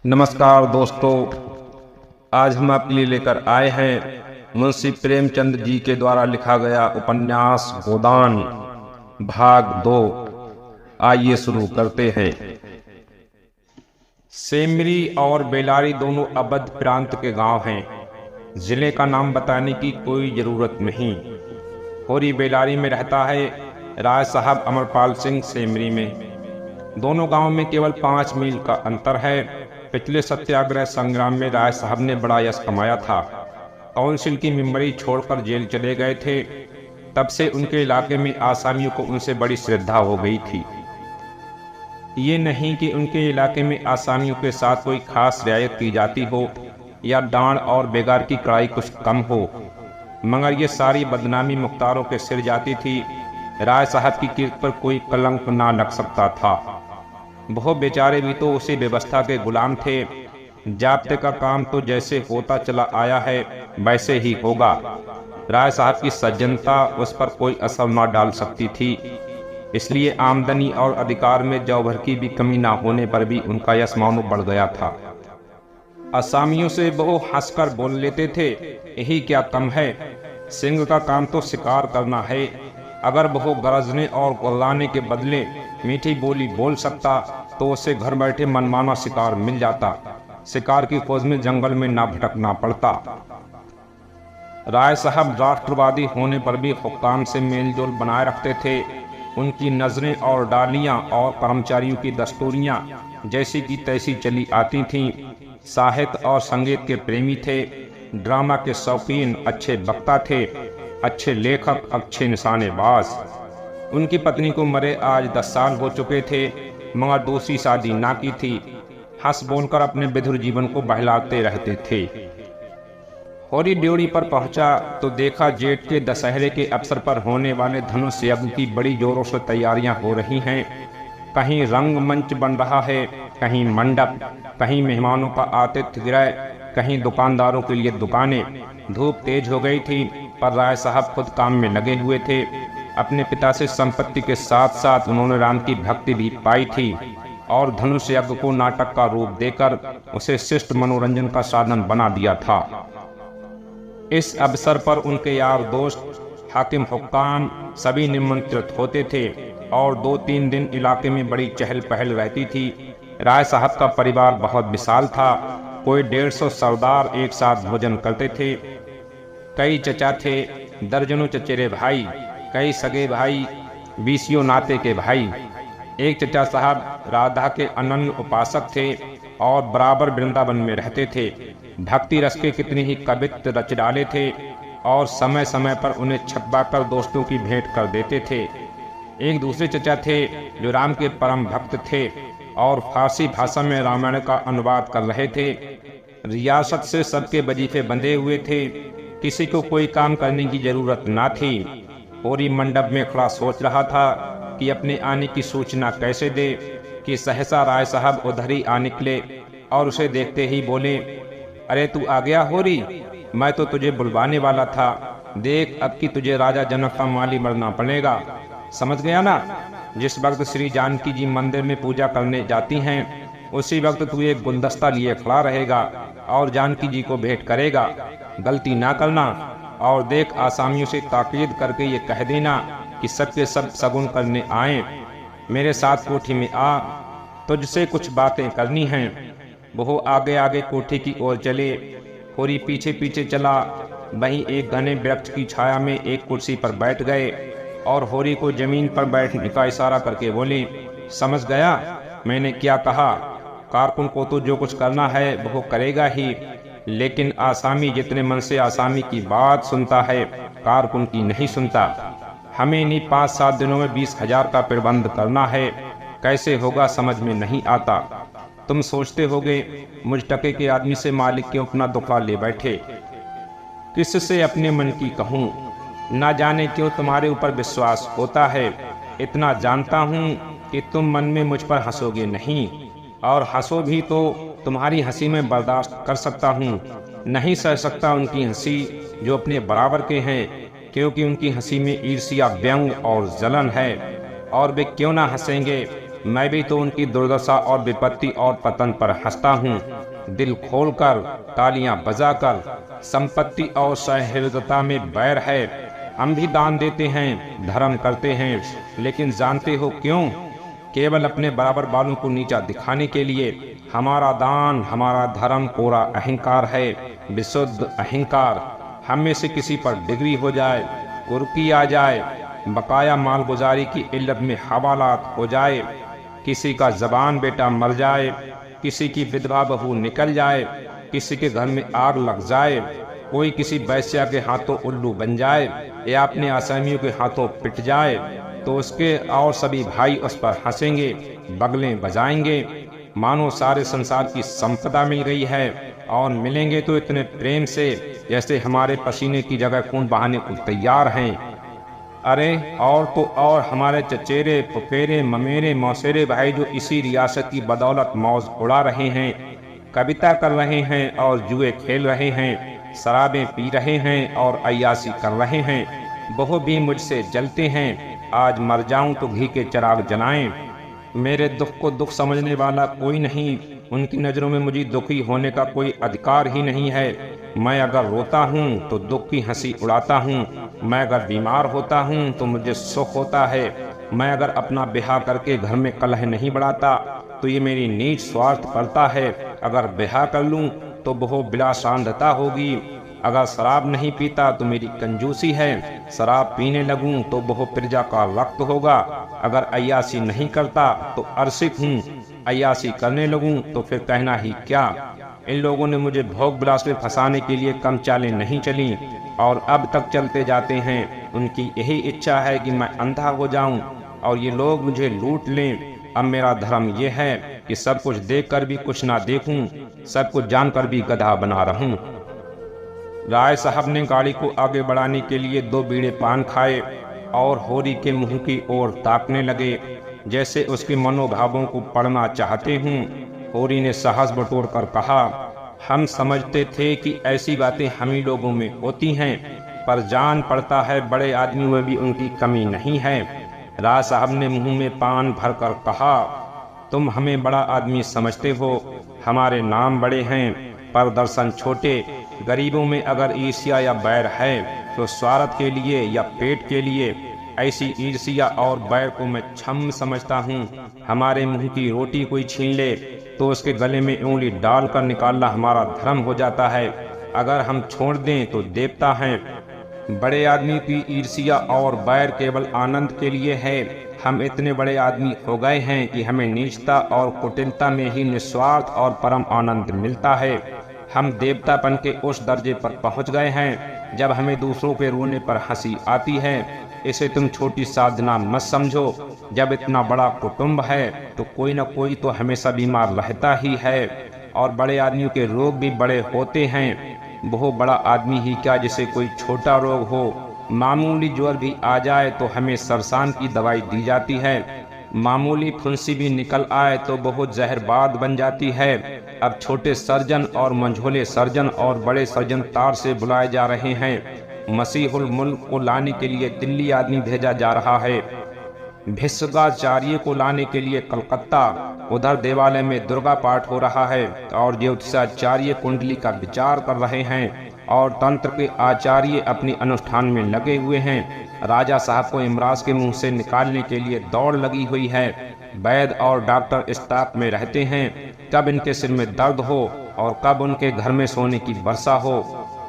नमस्कार दोस्तों, आज हम आपके लिए लेकर आए हैं मुंशी प्रेमचंद जी के द्वारा लिखा गया उपन्यास गोदान भाग 2। आइए शुरू करते हैं। सेमरी और बेलारी दोनों अवध प्रांत के गांव हैं। जिले का नाम बताने की कोई जरूरत नहीं। होरी बेलारी में रहता है, राय साहब अमरपाल सिंह सेमरी में। दोनों गांवों में केवल 5 मील का अंतर है। पिछले सत्याग्रह संग्राम में राय साहब ने बड़ा यश कमाया था। काउंसिल की मेंबरी छोड़कर जेल चले गए थे। तब से उनके इलाके में आसामियों को उनसे बड़ी श्रद्धा हो गई थी। ये नहीं कि उनके इलाके में आसामियों के साथ कोई खास रियायत की जाती हो या डांड और बेगार की कड़ाई कुछ कम हो, मगर ये सारी बदनामी मुख्तारों के सिर जाती थी। राय साहब की कीर्ति पर कोई कलंक ना लग सकता था। वो बेचारे भी तो उसी व्यवस्था के गुलाम थे। जाब्ते का काम तो जैसे होता चला आया है वैसे ही होगा। राय साहब की सज्जनता उस पर कोई असर न डाल सकती थी। इसलिए आमदनी और अधिकार में जौ भर की भी कमी ना होने पर भी उनका यश मानो बढ़ गया था। असामियों से वो हंसकर बोल लेते थे, यही क्या कम है, सिंह का काम तो शिकार करना है। अगर वो गरजने और गुर्राने के बदले मीठी बोली बोल सकता तो उसे घर बैठे मनमाना शिकार मिल जाता। शिकार की खोज में जंगल में ना भटकना पड़ता। राय साहब राष्ट्रवादी होने पर भी हुक्काम से मेलजोल बनाए रखते थे। उनकी नजरें और डालियां और कर्मचारियों की दस्तूरियां जैसी की तैसी चली आती थीं। साहित्य और संगीत के प्रेमी थे, ड्रामा के शौकीन, अच्छे वक्ता थे, अच्छे लेखक, अच्छे निशानेबाज। उनकी पत्नी को मरे आज 10 साल हो चुके थे, मगर दूसरी शादी ना की थी। हंस बोलकर अपने विधुर जीवन को बहलाते रहते थे। होरी ड्योढ़ी पर पहुंचा तो देखा जेठ के दशहरे के अवसर पर होने वाले धनुष यज्ञ की बड़ी जोरों से तैयारियां हो रही हैं। कहीं रंगमंच बन रहा है, कहीं मंडप, कहीं मेहमानों का आतिथ्य गृह, कहीं दुकानदारों के लिए दुकानें। धूप तेज हो गई थी, पर राय साहब खुद काम में लगे हुए थे। अपने पिता से संपत्ति के साथ साथ उन्होंने राम की भक्ति भी पाई थी और धनुष यज्ञ को नाटक का रूप देकर उसे शिष्ट मनोरंजन का साधन बना दिया था। इस अवसर पर उनके यार दोस्त, हाकिम, हुक्काम सभी निमंत्रित होते थे और 2-3 दिन इलाके में बड़ी चहल पहल रहती थी। राय साहब का परिवार बहुत विशाल था। कोई 150 सरदार एक साथ भोजन करते थे। कई चचा थे, दर्जनों चचेरे भाई, कई सगे भाई, 20 नाते के भाई। एक चचा साहब राधा के अनन्य उपासक थे और बराबर वृंदावन में रहते थे। भक्ति रस के कितने ही कवित्व रच डाले थे और समय समय पर उन्हें छपवा कर दोस्तों की भेंट कर देते थे। एक दूसरे चचा थे जो राम के परम भक्त थे और फारसी भाषा में रामायण का अनुवाद कर रहे थे। रियासत से सबके वजीफे बंधे हुए थे, किसी को कोई काम करने की जरूरत ना थी। होरी मंडप में खड़ा सोच रहा था कि अपने आने की सूचना कैसे दे कि सहसा राय साहब उधर ही आ निकले और उसे देखते ही बोले, अरे तू आ गया होरी, मैं तो तुझे बुलवाने वाला था। देख अब कि तुझे राजा जनक का माली बनना पड़ेगा, समझ गया ना। जिस वक्त श्री जानकी जी मंदिर में पूजा करने जाती हैं, उसी वक्त तू एक गुलदस्ता लिए खड़ा रहेगा और जानकी जी को भेंट करेगा। गलती ना करना। और देख, आसामियों से ताकीद करके ये कह देना कि सबके सब सगुन करने आए। मेरे साथ कोठी में आ, तुझसे कुछ बातें करनी हैं। वो आगे आगे कोठी की ओर चले, होरी पीछे पीछे चला। वहीं एक घने वृक्ष की छाया में एक कुर्सी पर बैठ गए और होरी को जमीन पर बैठने का इशारा करके बोले, समझ गया मैंने क्या कहा। कारकुन को तो जो कुछ करना है वो करेगा ही, लेकिन आसामी जितने मन से आसामी की बात सुनता है, कारकुन की नहीं सुनता। हमें इन्हीं 5-7 दिनों में 20,000 का प्रबंध करना है। कैसे होगा समझ में नहीं आता। तुम सोचते होगे मुझ टके के आदमी से मालिक क्यों अपना दुखड़ा ले बैठे। किससे अपने मन की कहूँ, ना जाने क्यों तुम्हारे ऊपर विश्वास होता है। इतना जानता हूँ कि तुम मन में मुझ पर हंसोगे नहीं, और हंसो भी तो तुम्हारी हंसी में बर्दाश्त कर सकता हूँ। नहीं सह सकता उनकी हंसी जो अपने बराबर के हैं, क्योंकि उनकी हंसी में ईर्ष्या, व्यंग और जलन है। और वे क्यों ना हंसेंगे मैं भी तो उनकी दुर्दशा और विपत्ति और पतन पर हंसता हूँ। दिल खोलकर, तालियां बजाकर। संपत्ति और सहृदयता में बैर है। हम भी दान देते हैं, धर्म करते हैं, लेकिन जानते हो क्यों? केवल अपने बराबर वालों को नीचा दिखाने के लिए। हमारा दान, हमारा धर्म कोरा अहंकार है, विशुद्ध अहंकार। हम में से किसी पर डिग्री हो जाए, कुर्की आ जाए, बकाया मालगुजारी की इल्लत में हवालात हो जाए, किसी का जबान बेटा मर जाए, किसी की विधवा बहू निकल जाए, किसी के घर में आग लग जाए, कोई किसी वैश्या के हाथों उल्लू बन जाए या अपने आसामियों के हाथों पिट जाए, तो उसके और सभी भाई उस पर हंसेंगे, बगलें बजाएंगे, मानो सारे संसार की संपदा मिल गई है। और मिलेंगे तो इतने प्रेम से जैसे हमारे पसीने की जगह खून बहाने को तैयार हैं। अरे और तो और हमारे चचेरे, फुफेरे, ममेरे, मौसेरे भाई जो इसी रियासत की बदौलत मौज उड़ा रहे हैं, कविता कर रहे हैं और जुए खेल रहे हैं, शराबें पी रहे हैं और अय्यासी कर रहे हैं, वो भी मुझसे जलते हैं। आज मर जाऊं तो घी के चिराग जलाएं। मेरे दुख को दुख समझने वाला कोई नहीं। उनकी नज़रों में मुझे दुखी होने का कोई अधिकार ही नहीं है। मैं अगर रोता हूँ तो दुख की हंसी उड़ाता हूँ। मैं अगर बीमार होता हूँ तो मुझे सुख होता है। मैं अगर अपना ब्याह करके घर में कलह नहीं बढ़ाता तो ये मेरी नीच स्वार्थ करता है। अगर ब्याह कर लूँ तो वो बिलासांधता होगी। अगर शराब नहीं पीता तो मेरी कंजूसी है। शराब पीने लगूं तो वो प्रजा का रक्त होगा। अगर अय्यासी नहीं करता तो अरसिक हूँ। अय्यासी करने लगूं तो फिर कहना ही क्या। इन लोगों ने मुझे भोग विलास में फंसाने के लिए कम चालें नहीं चली और अब तक चलते जाते हैं। उनकी यही इच्छा है कि मैं अंधा हो जाऊं और ये लोग मुझे लूट लें। अब मेरा धर्म ये है कि सब कुछ देखकर भी कुछ ना देखूं, सब कुछ जानकर भी गधा बना रहूं। राय साहब ने गाड़ी को आगे बढ़ाने के लिए 2 बीड़े पान खाए और होरी के मुंह की ओर ताकने लगे, जैसे उसके मनोभावों को पढ़ना चाहते हूँ। होरी ने साहस बटोर कर कहा, हम समझते थे कि ऐसी बातें हम ही लोगों में होती हैं, पर जान पड़ता है बड़े आदमियों में भी उनकी कमी नहीं है। राय साहब ने मुंह में पान भरकर कहा, तुम हमें बड़ा आदमी समझते हो, हमारे नाम बड़े हैं पर दर्शन छोटे। गरीबों में अगर ईर्ष्या या बैर है तो स्वार्थ के लिए या पेट के लिए। ऐसी ईर्ष्या और बैर को मैं क्षम समझता हूँ। हमारे मुंह की रोटी कोई छीन ले तो उसके गले में उंगली डालकर निकालना हमारा धर्म हो जाता है। अगर हम छोड़ दें तो देवता हैं। बड़े आदमी की ईर्ष्या और बैर केवल आनंद के लिए है। हम इतने बड़े आदमी हो गए हैं कि हमें नीचता और कुटिलता में ही निस्वार्थ और परम आनंद मिलता है। हम देवतापन के उस दर्जे पर पहुंच गए हैं जब हमें दूसरों के रोने पर हंसी आती है। इसे तुम छोटी साधना मत समझो। जब इतना बड़ा कुटुंब है तो कोई न कोई तो हमेशा बीमार रहता ही है और बड़े आदमियों के रोग भी बड़े होते हैं। वो बड़ा आदमी ही क्या जिसे कोई छोटा रोग हो। मामूली ज्वर भी आ जाए तो हमें सरसान की दवाई दी जाती है। मामूली फुंसी भी निकल आए तो बहुत जहरबाद बन जाती है। अब छोटे सर्जन और मंझोले सर्जन और बड़े सर्जन तार से बुलाए जा रहे हैं। मसीहुल मुल्क को लाने के लिए दिल्ली आदमी भेजा जा रहा है। भिस्गाचार्य को लाने के लिए कलकत्ता। उधर देवालय में दुर्गा पाठ हो रहा है और ज्योतिषाचार्य कुंडली का विचार कर रहे हैं और तंत्र के आचार्य अपने अनुष्ठान में लगे हुए हैं। राजा साहब को इमराज के मुंह से निकालने के लिए दौड़ लगी हुई है। वैद्य और डॉक्टर स्टाफ में रहते हैं। कब इनके सिर में दर्द हो और कब उनके घर में सोने की वर्षा हो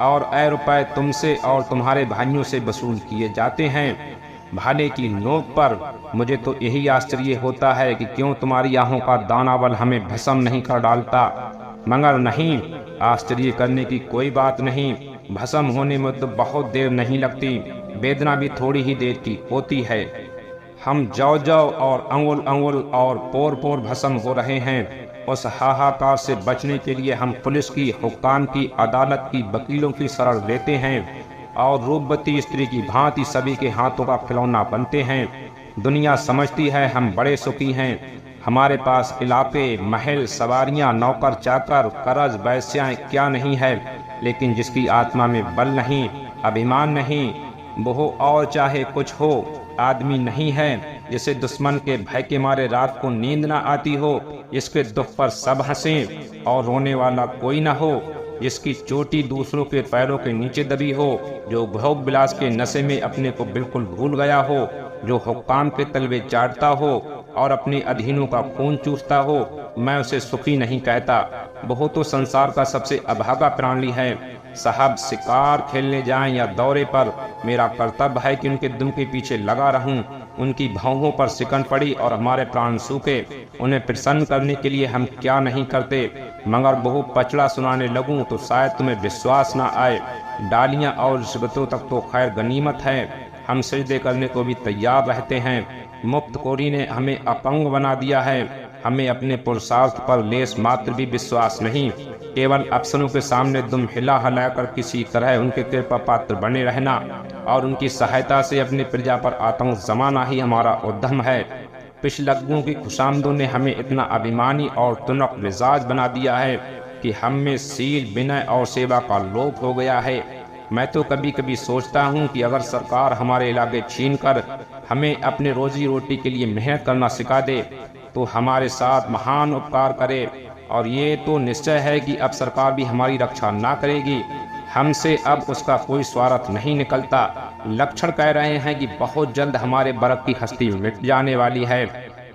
और ऐ रुपए तुमसे और तुम्हारे भाइयों से वसूल किए जाते हैं भाले की नोक पर। मुझे तो यही आश्चर्य होता है कि क्यों तुम्हारी आहों का दाना बल हमें भस्म नहीं कर डालता। मगर नहीं, आश्चर्य करने की कोई बात नहीं। भस्म होने में तो बहुत देर नहीं लगती, वेदना भी थोड़ी ही देर की होती है। हम जौ जौ और अंगुल अंगुल और पोर पोर भस्म हो रहे हैं। उस हाहाकार से बचने के लिए हम पुलिस की, हुक्काम की, अदालत की, वकीलों की शरण लेते हैं और रूपवती स्त्री की भांति सभी के हाथों का खिलौना बनते हैं। दुनिया समझती है हम बड़े सुखी हैं। हमारे पास इलाके, महल, सवारियां, नौकर चाकर, करज, वैश्याएं क्या नहीं है, लेकिन जिसकी आत्मा में बल नहीं, अभिमान नहीं, वो और चाहे कुछ हो, आदमी नहीं है। जिसे दुश्मन के भय के मारे रात को नींद ना आती हो, जिसके दुख पर सब हंसें और रोने वाला कोई ना हो, जिसकी चोटी दूसरों के पैरों के नीचे दबी हो, जो भोग विलास के नशे में अपने को बिल्कुल भूल गया हो, जो हुक्काम के तलवे चाटता हो और अपने अधीनों का खून चूसता हो, मैं उसे सुखी नहीं कहता। वो तो संसार का सबसे अभागा प्राणी है। साहब शिकार खेलने जाएं या दौरे पर, मेरा कर्तव्य है कि उनके दुम के पीछे लगा रहूं। उनकी भौहों पर सिकन पड़ी और हमारे प्राण सूखे। उन्हें प्रसन्न करने के लिए हम क्या नहीं करते, मगर बहु पचड़ा सुनाने लगूं तो शायद तुम्हें विश्वास ना आए। डालियां और रिश्वतों तक तो खैर गनीमत है, हम सजदे करने को भी तैयार रहते हैं। मुफ्त खोरी ने हमें अपंग बना दिया है। हमें अपने पुरुषार्थ पर लेस मात्र भी विश्वास नहीं। केवल अफसरों के सामने दुम हिला हिलाकर किसी तरह उनके कृपा पात्र बने रहना और उनकी सहायता से अपनी प्रजा पर आतंक जमाना ही हमारा उद्यम है। पिछलग्गों की खुशामदों ने हमें इतना अभिमानी और तुनक मिजाज बना दिया है कि हम में सील, विनय और सेवा का लोप हो गया है। मैं तो कभी कभी सोचता हूँ कि अगर सरकार हमारे इलाके छीनकर हमें अपने रोजी रोटी के लिए मेहनत करना सिखा दे तो हमारे साथ महान उपकार करे। और ये तो निश्चय है कि अब सरकार भी हमारी रक्षा ना करेगी। हमसे अब उसका कोई स्वार्थ नहीं निकलता। लक्षण कह रहे हैं कि बहुत जल्द हमारे बरक की हस्ती मिट जाने वाली है।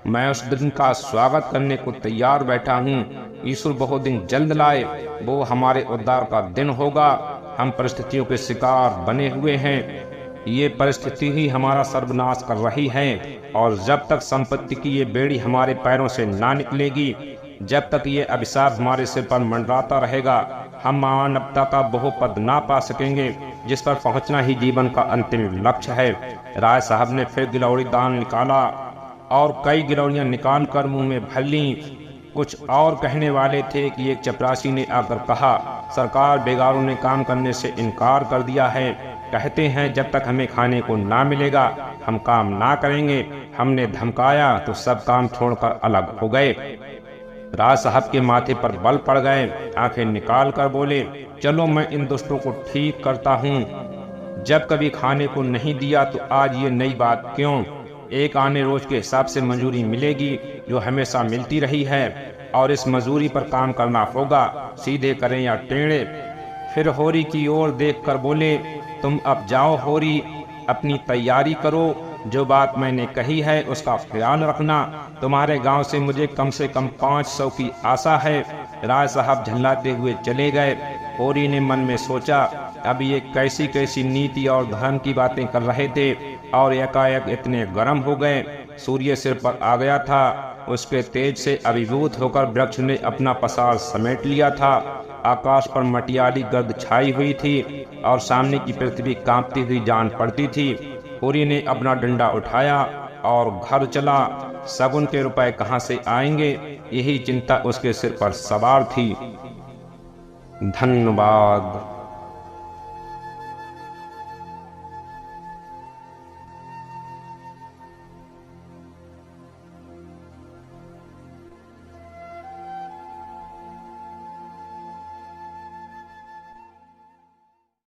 मैं उस दिन का स्वागत करने को तैयार बैठा हूँ। ईश्वर बहुत दिन जल्द लाए, वो हमारे उद्धार का दिन होगा। हम परिस्थितियों के शिकार बने हुए हैं। ये परिस्थिति ही हमारा सर्वनाश कर रही है और जब तक संपत्ति की ये बेड़ी हमारे पैरों से ना निकलेगी, जब तक ये अभिशाप हमारे सिर पर मंडराता रहेगा, हम मानवता का वो पद ना पा सकेंगे जिस पर पहुंचना ही जीवन का अंतिम लक्ष्य है। राय साहब ने फिर गिलौड़ी दान निकाला और कई गिलौड़ियां निकाल कर मुंह में भर लीं। कुछ और कहने वाले थे कि एक चपरासी ने आकर कहा, सरकार बेगारों ने काम करने से इनकार कर दिया है। कहते हैं जब तक हमें खाने को ना मिलेगा हम काम ना करेंगे। हमने धमकाया तो सब काम छोड़कर अलग हो गए। राज साहब के माथे पर बल पड़ गए। आंखें निकाल कर बोले, चलो मैं इन दुष्टों को ठीक करता हूँ। जब कभी खाने को नहीं दिया तो आज ये नई बात क्यों? एक आने रोज के हिसाब से मजूरी मिलेगी जो हमेशा मिलती रही है और इस मजूरी पर काम करना होगा, सीधे करें या टेढ़े। फिर होरी की ओर देखकर बोले, तुम अब जाओ होरी, अपनी तैयारी करो। जो बात मैंने कही है उसका ख्याल रखना। तुम्हारे गांव से मुझे कम 500 की आशा है। राय साहब झल्लाते हुए चले गए। होरी ने मन में सोचा, अब ये कैसी कैसी नीति और धर्म की बातें कर रहे थे और एकाएक इतने गर्म हो गए। सूर्य सिर पर आ गया था। उसके तेज से अभिभूत होकर वृक्ष ने अपना पसार समेट लिया था। आकाश पर मटियाली गर्द छाई हुई थी और सामने की पृथ्वी कांपती हुई जान पड़ती थी। होरी ने अपना डंडा उठाया और घर चला। सगुन के रुपए कहाँ से आएंगे, यही चिंता उसके सिर पर सवार थी। धन्यवाद।